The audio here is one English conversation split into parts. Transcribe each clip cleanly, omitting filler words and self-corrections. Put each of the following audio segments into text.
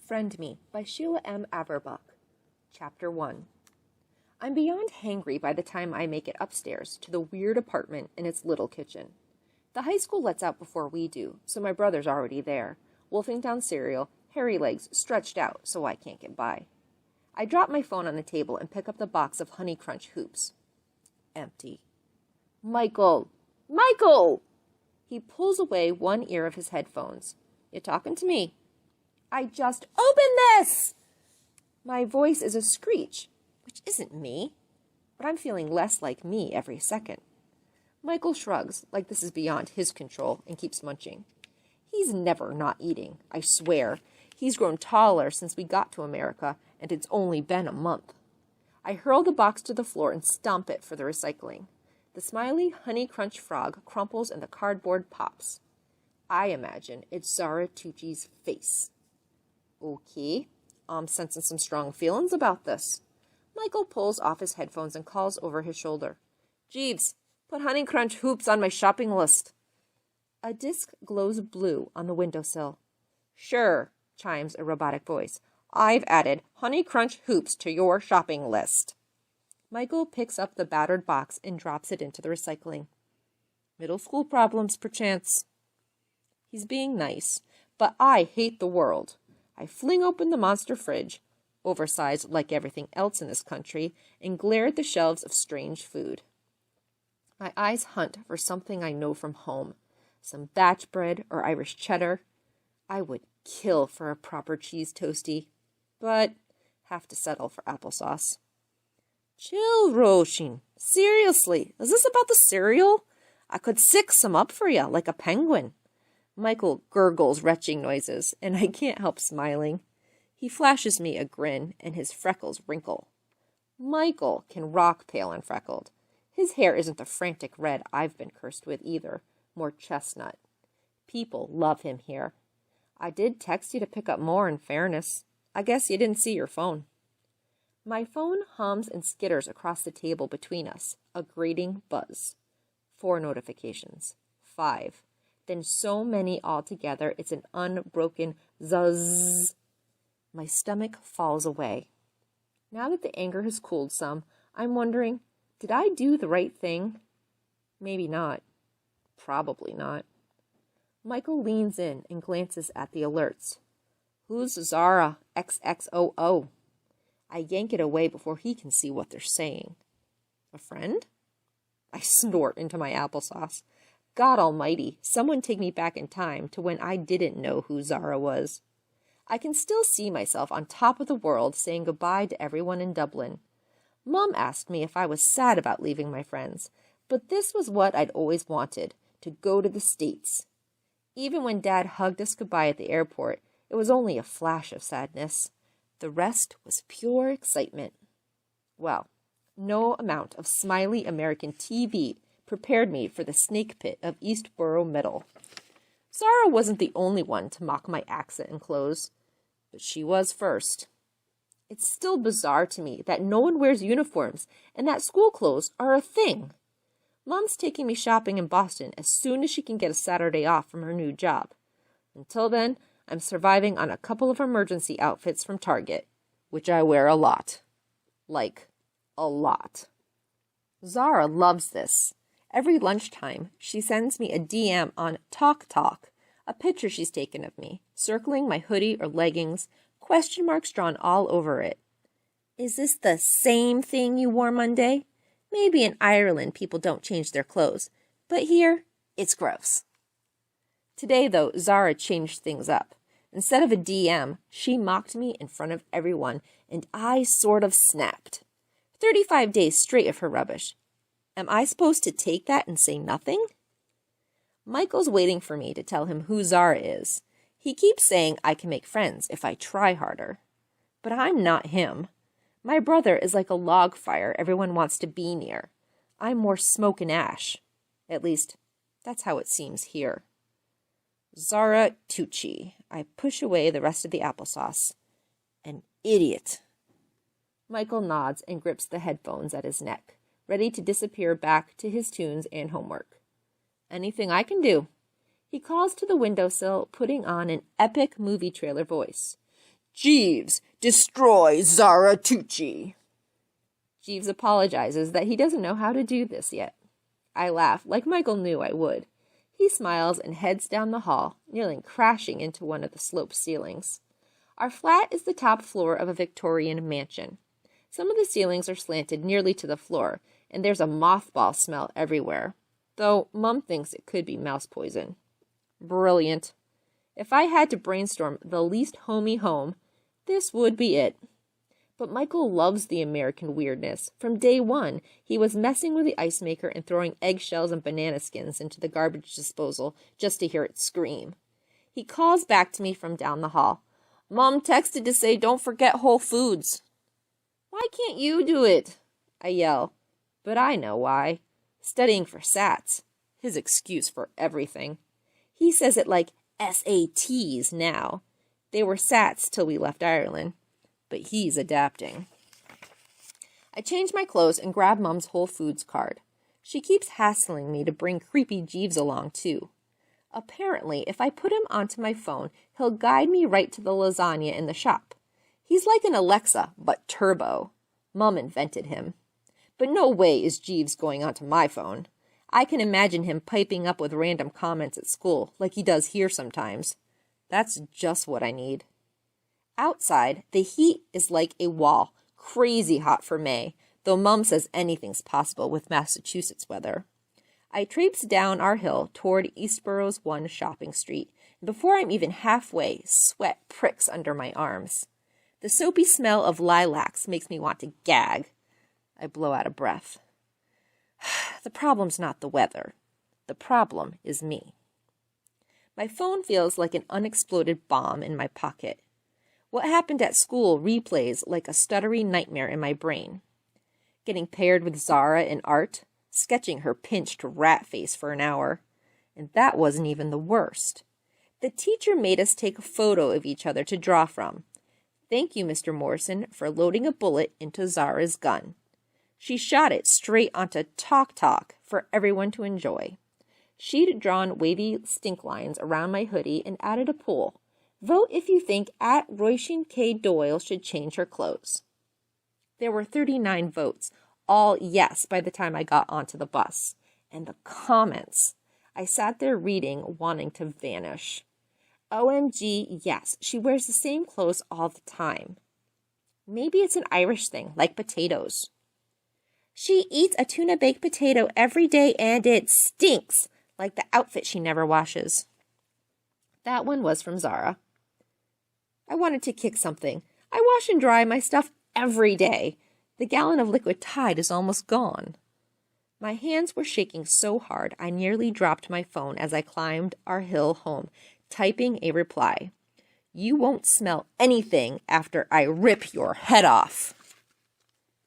Befriend Me by Sheila M. Averbuch. Chapter 1. I'm beyond hangry by the time I make it upstairs to the weird apartment in its little kitchen. The high school lets out before we do, so my brother's already there, wolfing down cereal, hairy legs stretched out so I can't get by. I drop my phone on the table and pick up the box of Honey Crunch hoops. Empty. Michael! Michael! He pulls away one ear of his headphones. You talking to me? I just opened this! My voice is a screech, which isn't me, but I'm feeling less like me every second. Michael shrugs, like this is beyond his control, and keeps munching. He's never not eating, I swear. He's grown taller since we got to America, and it's only been a month. I hurl the box to the floor and stomp it for the recycling. The smiley Honey Crunch frog crumples and the cardboard pops. I imagine it's Zara Tucci's face. Okay, I'm sensing some strong feelings about this. Michael pulls off his headphones and calls over his shoulder. Jeeves, put Honey Crunch hoops on my shopping list. A disc glows blue on the windowsill. Sure, chimes a robotic voice. I've added Honey Crunch hoops to your shopping list. Michael picks up the battered box and drops it into the recycling. Middle school problems, perchance. He's being nice, but I hate the world. I fling open the monster fridge, oversized like everything else in this country, and glare at the shelves of strange food. My eyes hunt for something I know from home, some batch bread or Irish cheddar. I would kill for a proper cheese toastie, but have to settle for applesauce. Chill, Roshin. Seriously, is this about the cereal? I could sick some up for you like a penguin. Michael gurgles retching noises, and I can't help smiling. He flashes me a grin, and his freckles wrinkle. Michael can rock pale and freckled. His hair isn't the frantic red I've been cursed with either, more chestnut. People love him here. I did text you to pick up more in fairness. I guess you didn't see your phone. My phone hums and skitters across the table between us, a grating buzz. 4 notifications. 5. Then so many altogether, it's an unbroken zuzz. My stomach falls away. Now that the anger has cooled some, I'm wondering, did I do the right thing? Maybe not. Probably not. Michael leans in and glances at the alerts. Who's Zara XXOO? I yank it away before he can see what they're saying. A friend? I snort into my applesauce. God almighty, someone take me back in time to when I didn't know who Zara was. I can still see myself on top of the world saying goodbye to everyone in Dublin. Mom asked me if I was sad about leaving my friends, but this was what I'd always wanted, to go to the States. Even when Dad hugged us goodbye at the airport, it was only a flash of sadness. The rest was pure excitement. Well, no amount of smiley American TV prepared me for the snake pit of Eastboro Middle. Zara wasn't the only one to mock my accent and clothes, but she was first. It's still bizarre to me that no one wears uniforms and that school clothes are a thing. Mom's taking me shopping in Boston as soon as she can get a Saturday off from her new job. Until then, I'm surviving on a couple of emergency outfits from Target, which I wear a lot. Like, a lot. Zara loves this. Every lunchtime, she sends me a DM on TalkTalk, a picture she's taken of me, circling my hoodie or leggings, question marks drawn all over it. Is this the same thing you wore Monday? Maybe in Ireland people don't change their clothes, but here, it's gross. Today, though, Zara changed things up. Instead of a DM, she mocked me in front of everyone, and I sort of snapped. 35 days straight of her rubbish. Am I supposed to take that and say nothing? Michael's waiting for me to tell him who Zara is. He keeps saying I can make friends if I try harder. But I'm not him. My brother is like a log fire everyone wants to be near. I'm more smoke and ash. At least, that's how it seems here. Zara Tucci. I push away the rest of the applesauce. An idiot. Michael nods and grips the headphones at his neck, ready to disappear back to his tunes and homework. Anything I can do. He calls to the windowsill, putting on an epic movie trailer voice. Jeeves, destroy Zara Tucci. Jeeves apologizes that he doesn't know how to do this yet. I laugh, like Michael knew I would. He smiles and heads down the hall, nearly crashing into one of the sloped ceilings. Our flat is the top floor of a Victorian mansion. Some of the ceilings are slanted nearly to the floor, and there's a mothball smell everywhere, though Mum thinks it could be mouse poison. Brilliant. If I had to brainstorm the least homey home, this would be it. But Michael loves the American weirdness. From day one, he was messing with the ice maker and throwing eggshells and banana skins into the garbage disposal just to hear it scream. He calls back to me from down the hall. Mom texted to say don't forget Whole Foods. Why can't you do it? I yell. But I know why. Studying for SATs. His excuse for everything. He says it like SATs now. They were SATs till we left Ireland. But he's adapting. I change my clothes and grab Mum's Whole Foods card. She keeps hassling me to bring creepy Jeeves along, too. Apparently, if I put him onto my phone, he'll guide me right to the lasagna in the shop. He's like an Alexa, but turbo. Mum invented him. But no way is Jeeves going onto my phone. I can imagine him piping up with random comments at school, like he does here sometimes. That's just what I need. Outside, the heat is like a wall, crazy hot for May, though Mum says anything's possible with Massachusetts weather. I traipse down our hill toward Eastborough's 1 shopping street, and before I'm even halfway, sweat pricks under my arms. The soapy smell of lilacs makes me want to gag. I blow out a breath. The problem's not the weather. The problem is me. My phone feels like an unexploded bomb in my pocket. What happened at school replays like a stuttery nightmare in my brain. Getting paired with Zara in art, sketching her pinched rat face for an hour. And that wasn't even the worst. The teacher made us take a photo of each other to draw from. Thank you, Mr. Morrison, for loading a bullet into Zara's gun. She shot it straight onto Talk for everyone to enjoy. She'd drawn wavy stink lines around my hoodie and added a poll. Vote if you think @Roisin K. Doyle should change her clothes. There were 39 votes, all yes by the time I got onto the bus. And the comments. I sat there reading, wanting to vanish. OMG, yes, she wears the same clothes all the time. Maybe it's an Irish thing, like potatoes. She eats a tuna baked potato every day and it stinks, like the outfit she never washes. That one was from Zara. I wanted to kick something. I wash and dry my stuff every day. The gallon of liquid Tide is almost gone. My hands were shaking so hard I nearly dropped my phone as I climbed our hill home, typing a reply. You won't smell anything after I rip your head off.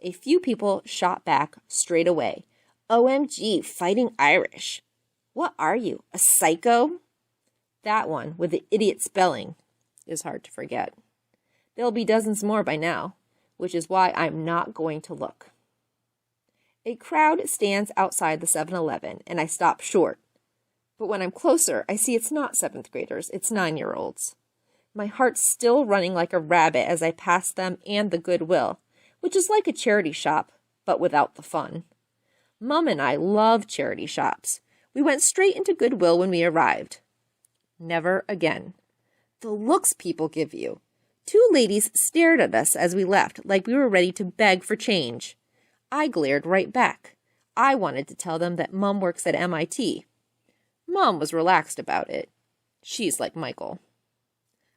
A few people shot back straight away. OMG, fighting Irish. What are you, a psycho? That one, with the idiot spelling, is hard to forget. There'll be dozens more by now, which is why I'm not going to look. A crowd stands outside the 7-Eleven, and I stop short. But when I'm closer, I see it's not 7th graders, it's 9-year-olds. My heart's still running like a rabbit as I pass them and the Goodwill, which is like a charity shop, but without the fun. Mum and I love charity shops. We went straight into Goodwill when we arrived. Never again. The looks people give you. 2 ladies stared at us as we left, like we were ready to beg for change. I glared right back. I wanted to tell them that Mum works at MIT. Mum was relaxed about it. She's like Michael.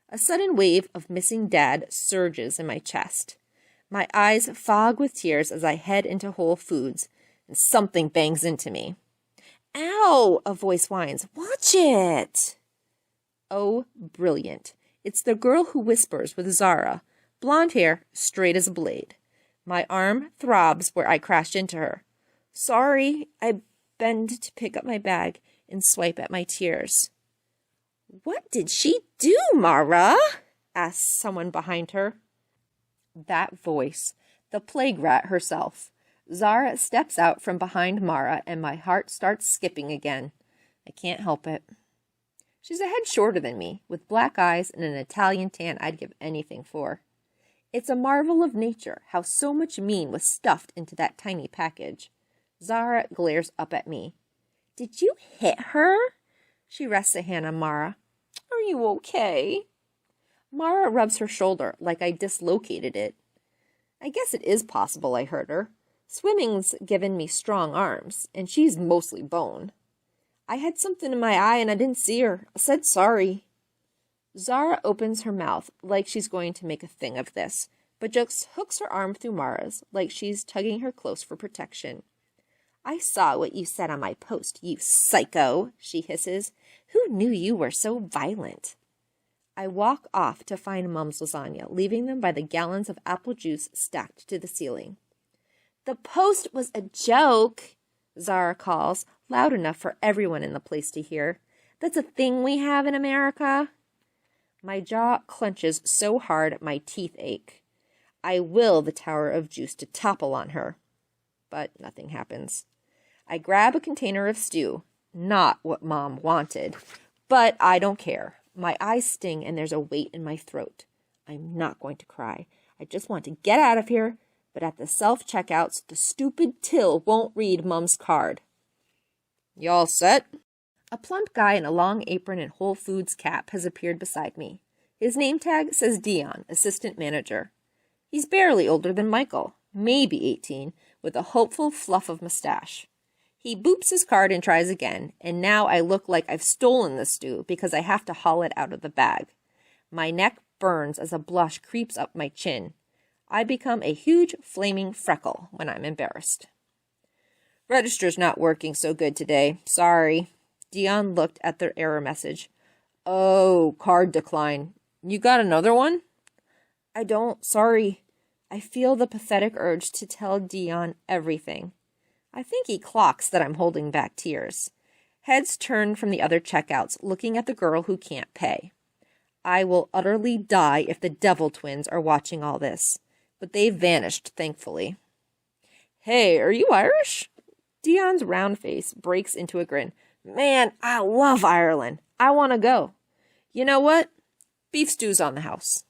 A sudden wave of missing Dad surges in my chest. My eyes fog with tears as I head into Whole Foods, and something bangs into me. Ow! A voice whines. Watch it! Oh, brilliant. It's the girl who whispers with Zara. Blonde hair, straight as a blade. My arm throbs where I crashed into her. Sorry, I bend to pick up my bag and swipe at my tears. What did she do, Mara? Asked someone behind her. That voice, the plague rat herself. Zara steps out from behind Mara and my heart starts skipping again. I can't help it. She's a head shorter than me, with black eyes and an Italian tan I'd give anything for. It's a marvel of nature how so much mean was stuffed into that tiny package. Zara glares up at me. Did you hit her? She rests a hand on Mara. Are you okay? Mara rubs her shoulder like I dislocated it. I guess it is possible I hurt her. Swimming's given me strong arms, and she's mostly bone. I had something in my eye and I didn't see her. I said sorry. Zara opens her mouth like she's going to make a thing of this, but just hooks her arm through Mara's like she's tugging her close for protection. I saw what you said on my post, you psycho, she hisses. Who knew you were so violent? I walk off to find Mum's lasagna, leaving them by the gallons of apple juice stacked to the ceiling. The post was a joke, Zara calls, loud enough for everyone in the place to hear. That's a thing we have in America. My jaw clenches so hard my teeth ache. I will the tower of juice to topple on her. But nothing happens. I grab a container of stew. Not what Mom wanted. But I don't care. My eyes sting and there's a weight in my throat. I'm not going to cry. I just want to get out of here. But at the self-checkouts, the stupid till won't read Mum's card. You all set? A plump guy in a long apron and Whole Foods cap has appeared beside me. His name tag says Dion, assistant manager. He's barely older than Michael, maybe 18, with a hopeful fluff of mustache. He boops his card and tries again, and now I look like I've stolen the stew because I have to haul it out of the bag. My neck burns as a blush creeps up my chin. I become a huge flaming freckle when I'm embarrassed. Register's not working so good today. Sorry. Dion looked at their error message. Oh, card decline. You got another one? I don't. Sorry. I feel the pathetic urge to tell Dion everything. I think he clocks that I'm holding back tears. Heads turn from the other checkouts, looking at the girl who can't pay. I will utterly die if the Devil twins are watching all this. But they've vanished, thankfully. Hey, are you Irish? Dion's round face breaks into a grin. Man, I love Ireland. I want to go. You know what? Beef stew's on the house.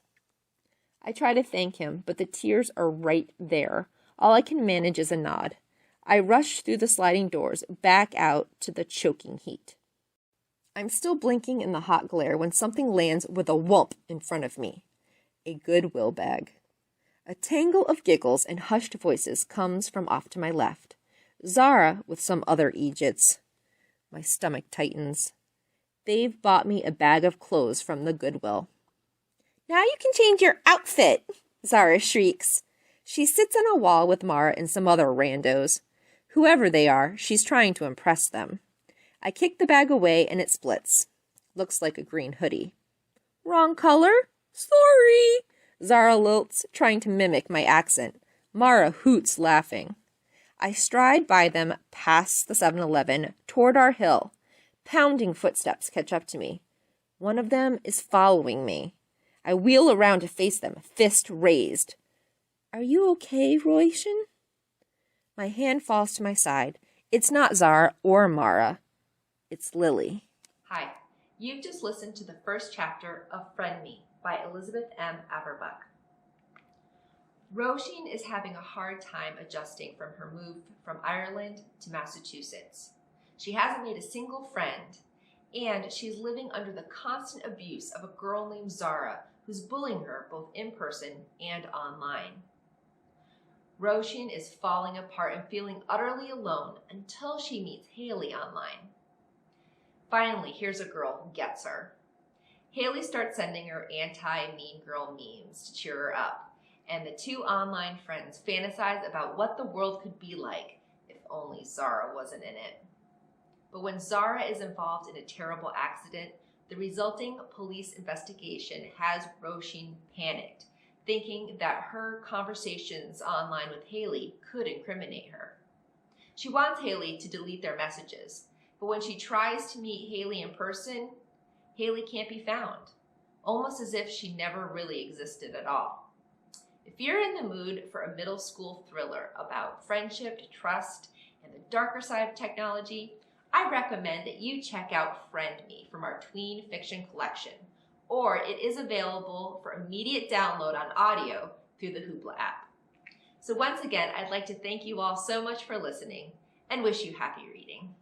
I try to thank him, but the tears are right there. All I can manage is a nod. I rush through the sliding doors, back out to the choking heat. I'm still blinking in the hot glare when something lands with a whump in front of me. A Goodwill bag. A tangle of giggles and hushed voices comes from off to my left. Zara with some other Egypts. My stomach tightens. They've bought me a bag of clothes from the Goodwill. Now you can change your outfit, Zara shrieks. She sits on a wall with Mara and some other randos. Whoever they are, she's trying to impress them. I kick the bag away and it splits. Looks like a green hoodie. Wrong color? Sorry, Zara lilts, trying to mimic my accent. Mara hoots, laughing. I stride by them past the 7-Eleven toward our hill. Pounding footsteps catch up to me. One of them is following me. I wheel around to face them, fist raised. Are you okay, Royshin? My hand falls to my side. It's not Zara or Mara. It's Lily. Hi, you've just listened to the first chapter of Friend Me by Elizabeth M. Averbuch. Roisin is having a hard time adjusting from her move from Ireland to Massachusetts. She hasn't made a single friend, and she's living under the constant abuse of a girl named Zara who's bullying her both in person and online. Roisin is falling apart and feeling utterly alone until she meets Haley online. Finally, here's a girl who gets her. Haley starts sending her anti-mean girl memes to cheer her up, and the two online friends fantasize about what the world could be like if only Zara wasn't in it. But when Zara is involved in a terrible accident, the resulting police investigation has Roisin panicked, thinking that her conversations online with Haley could incriminate her. She wants Haley to delete their messages, but when she tries to meet Haley in person, Haley can't be found, almost as if she never really existed at all. If you're in the mood for a middle school thriller about friendship, trust, and the darker side of technology, I recommend that you check out Friend Me from our tween fiction collection, or it is available for immediate download on audio through the Hoopla app. So once again, I'd like to thank you all so much for listening and wish you happy reading.